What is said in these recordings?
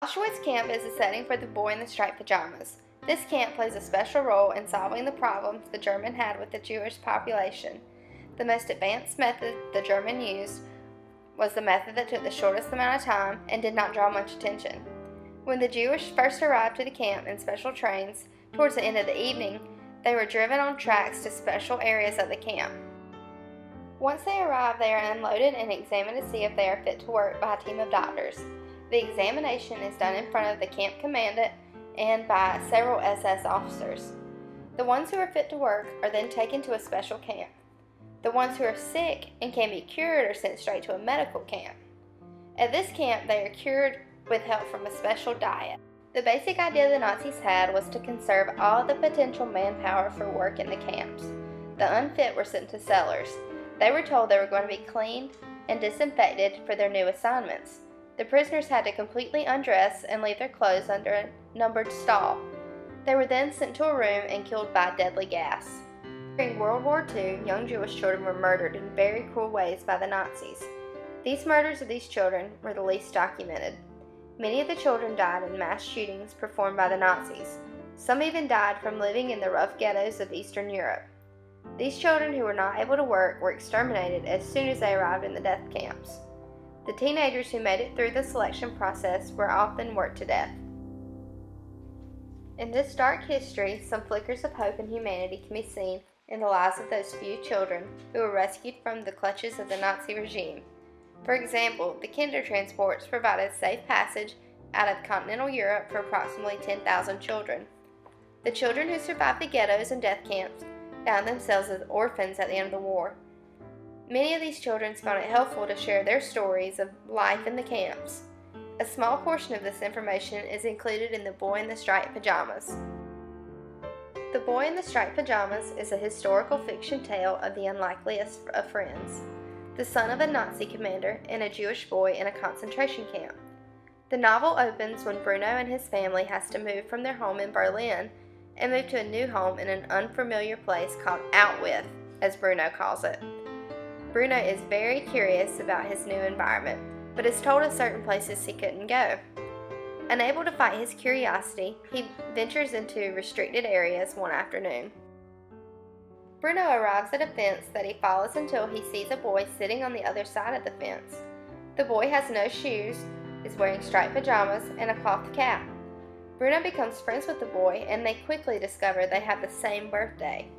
Auschwitz Camp is the setting for The Boy in the Striped Pajamas. This camp plays a special role in solving the problems the German had with the Jewish population. The most advanced method the German used was the method that took the shortest amount of time and did not draw much attention. When the Jewish first arrived to the camp in special trains towards the end of the evening, they were driven on tracks to special areas of the camp. Once they arrive, they are unloaded and examined to see if they are fit to work by a team of doctors. The examination is done in front of the camp commandant and by several SS officers. The ones who are fit to work are then taken to a special camp. The ones who are sick and can be cured are sent straight to a medical camp. At this camp, they are cured with help from a special diet. The basic idea the Nazis had was to conserve all the potential manpower for work in the camps. The unfit were sent to cellars. They were told they were going to be cleaned and disinfected for their new assignments. The prisoners had to completely undress and leave their clothes under a numbered stall. They were then sent to a room and killed by deadly gas. During World War II, young Jewish children were murdered in very cruel ways by the Nazis. These murders of these children were the least documented. Many of the children died in mass shootings performed by the Nazis. Some even died from living in the rough ghettos of Eastern Europe. These children who were not able to work were exterminated as soon as they arrived in the death camps. The teenagers who made it through the selection process were often worked to death. In this dark history, some flickers of hope and humanity can be seen in the lives of those few children who were rescued from the clutches of the Nazi regime. For example, the Kinder transports provided safe passage out of continental Europe for approximately 10,000 children. The children who survived the ghettos and death camps found themselves as orphans at the end of the war. Many of these children found it helpful to share their stories of life in the camps. A small portion of this information is included in The Boy in the Striped Pajamas. The Boy in the Striped Pajamas is a historical fiction tale of the unlikeliest of friends, the son of a Nazi commander and a Jewish boy in a concentration camp. The novel opens when Bruno and his family has to move from their home in Berlin and move to a new home in an unfamiliar place called Outwith, as Bruno calls it. Bruno is very curious about his new environment, but is told of certain places he couldn't go. Unable to fight his curiosity, he ventures into restricted areas one afternoon. Bruno arrives at a fence that he follows until he sees a boy sitting on the other side of the fence. The boy has no shoes, is wearing striped pajamas, and a cloth cap. Bruno becomes friends with the boy, and they quickly discover they have the same birthday.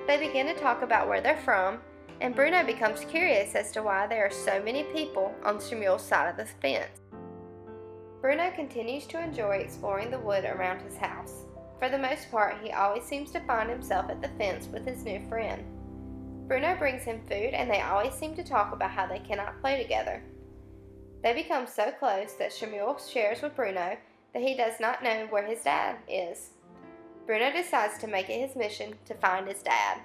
They begin to talk about where they're from, and Bruno becomes curious as to why there are so many people on Samuel's side of the fence. Bruno continues to enjoy exploring the wood around his house. For the most part, he always seems to find himself at the fence with his new friend. Bruno brings him food, and they always seem to talk about how they cannot play together. They become so close that Samuel shares with Bruno that he does not know where his dad is. Bruno decides to make it his mission to find his dad.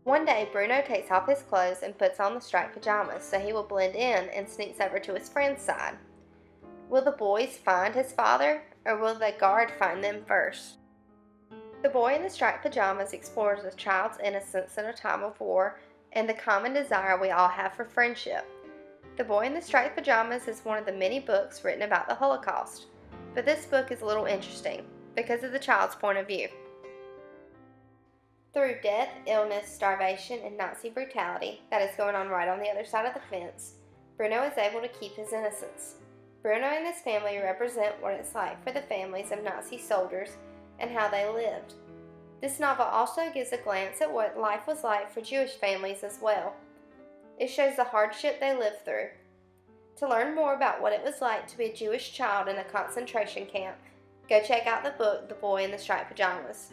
One day, Bruno takes off his clothes and puts on the striped pajamas so he will blend in and sneaks over to his friend's side. Will the boys find his father, or will the guard find them first? The Boy in the Striped Pajamas explores a child's innocence in a time of war and the common desire we all have for friendship. The Boy in the Striped Pajamas is one of the many books written about the Holocaust, but this book is a little interesting because of the child's point of view. Through death, illness, starvation, and Nazi brutality that is going on right on the other side of the fence, Bruno is able to keep his innocence. Bruno and his family represent what it's like for the families of Nazi soldiers and how they lived. This novel also gives a glance at what life was like for Jewish families as well. It shows the hardship they lived through. To learn more about what it was like to be a Jewish child in a concentration camp, go check out the book The Boy in the Striped Pajamas.